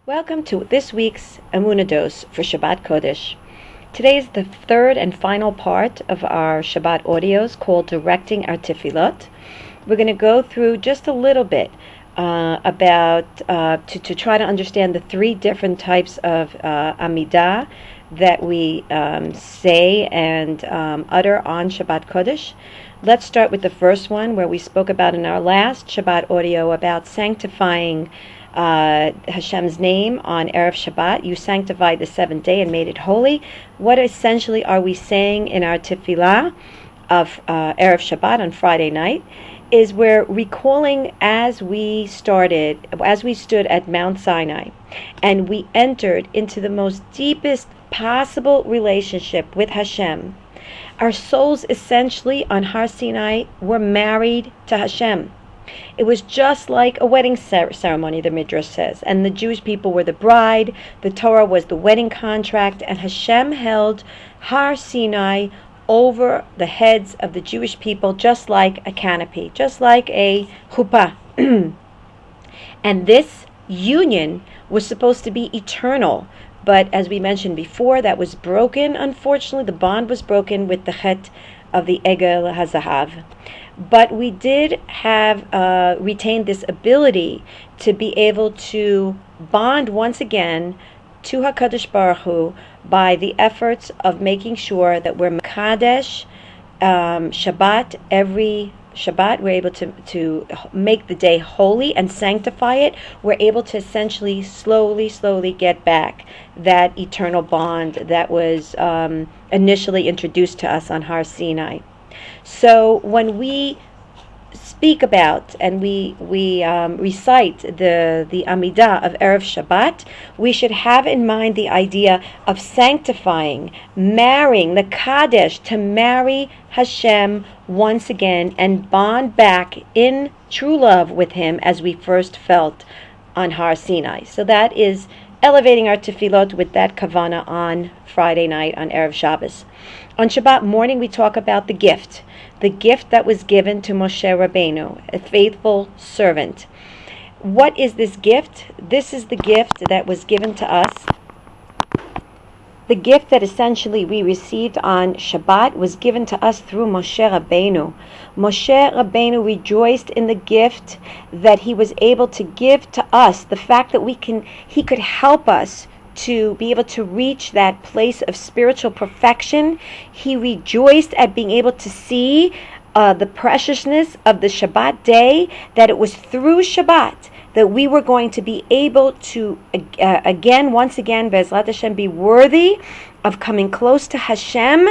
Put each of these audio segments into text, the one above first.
Welcome to this week's Emuna dose for Shabbat Kodesh. Today is the third and final part of our Shabbat audios called Directing Our Tefillot. We're going to go through just a little bit to try to understand the three different types of Amidah that we say and utter on Shabbat Kodesh. Let's start with the first one, where we spoke about in our last Shabbat audio about sanctifying Hashem's name on Erev Shabbat. You sanctified the seventh day and made it holy. What essentially are we saying in our tefillah of Erev Shabbat on Friday night? Is we're recalling as we stood at Mount Sinai and we entered into the most deepest possible relationship with Hashem. Our souls essentially on Har Sinai were married to Hashem. It was just like a wedding ceremony, the Midrash says. And the Jewish people were the bride, the Torah was the wedding contract, and Hashem held Har Sinai over the heads of the Jewish people just like a canopy, just like a chuppah. And this union was supposed to be eternal. But as we mentioned before, that was broken, unfortunately. The bond was broken with the chet of the Egel HaZahav. But we did have retained this ability to be able to bond once again to HaKadosh Baruch Hu by the efforts of making sure that we're Mekadesh Shabbat. Every Shabbat we're able to make the day holy and sanctify it. We're able to essentially slowly get back that eternal bond that was initially introduced to us on Har Sinai. So when we speak about and we recite the Amidah of Erev Shabbat, we should have in mind the idea of sanctifying, marrying, the Kadesh, to marry Hashem once again and bond back in true love with Him as we first felt on Har Sinai. So that is elevating our tefillot with that kavana on Friday night, on Erev Shabbos. On Shabbat morning, we talk about the gift that was given to Moshe Rabbeinu, a faithful servant. What is this gift? This is the gift that was given to us. The gift that essentially we received on Shabbat was given to us through Moshe Rabbeinu. Moshe Rabbeinu rejoiced in the gift that he was able to give to us, the fact that he could help us to be able to reach that place of spiritual perfection. He rejoiced at being able to see the preciousness of the Shabbat day, that it was through Shabbat that we were going to be able to, once again, Be'ezrat Hashem, be worthy of coming close to Hashem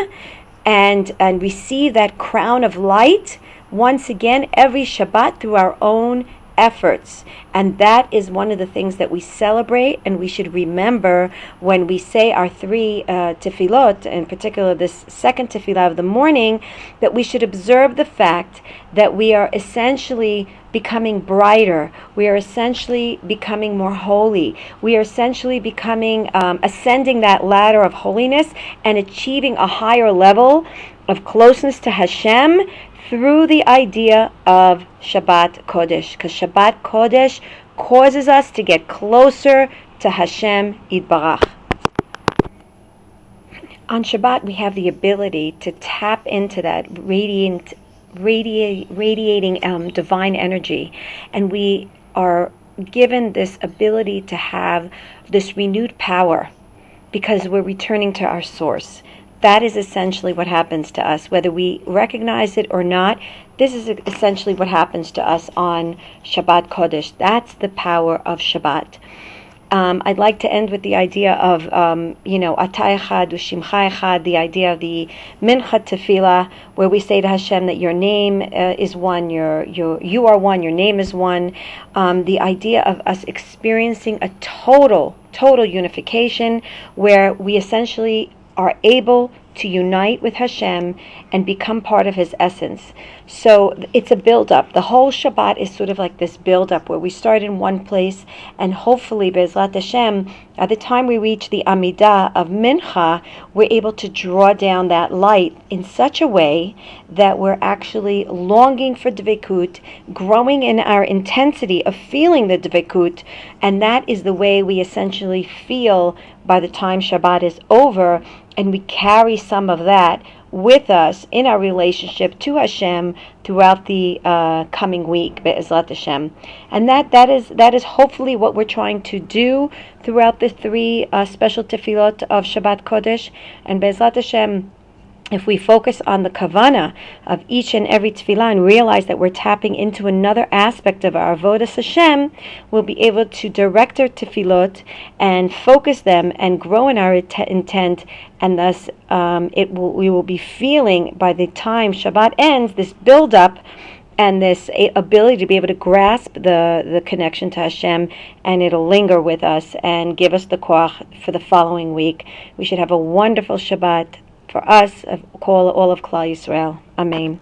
and receive that crown of light once again every Shabbat through our own efforts. And that is one of the things that we celebrate and we should remember when we say our three tefillot, in particular this second tefillah of the morning, that we should observe the fact that we are essentially becoming brighter, we are essentially becoming more holy, we are essentially becoming ascending that ladder of holiness and achieving a higher level of closeness to Hashem through the idea of Shabbat Kodesh, because Shabbat Kodesh causes us to get closer to Hashem Yitbarach. On Shabbat, we have the ability to tap into that radiating divine energy, and we are given this ability to have this renewed power because we're returning to our source. That is essentially what happens to us, whether we recognize it or not. This is essentially what happens to us on Shabbat Kodesh. That's the power of Shabbat. I'd like to end with the idea of, Atah Echad U'Shimcha Echad, the idea of the Mincha Tefillah, where we say to Hashem that your name is one, you are one, your name is one. The idea of us experiencing a total unification, where we essentially are able to unite with Hashem and become part of His essence. So it's a build-up. The whole Shabbat is sort of like this build-up where we start in one place, and hopefully, Be'ezrat Hashem, at the time we reach the Amidah of Mincha, we're able to draw down that light in such a way that we're actually longing for Dvekut, growing in our intensity of feeling the Dvekut, and that is the way we essentially feel by the time Shabbat is over, and we carry some of that with us in our relationship to Hashem throughout the coming week, Be'ezrat Hashem. And that is hopefully what we're trying to do throughout the three special tefillot of Shabbat Kodesh. And Be'ezrat Hashem, if we focus on the kavana of each and every tefillah and realize that we're tapping into another aspect of our avodas Hashem, we'll be able to direct our tefillot and focus them and grow in our intent, and thus we will be feeling by the time Shabbat ends this build-up and this ability to be able to grasp the connection to Hashem, and it'll linger with us and give us the koach for the following week. We should have a wonderful Shabbat for us, all of Klal Yisrael. Amen.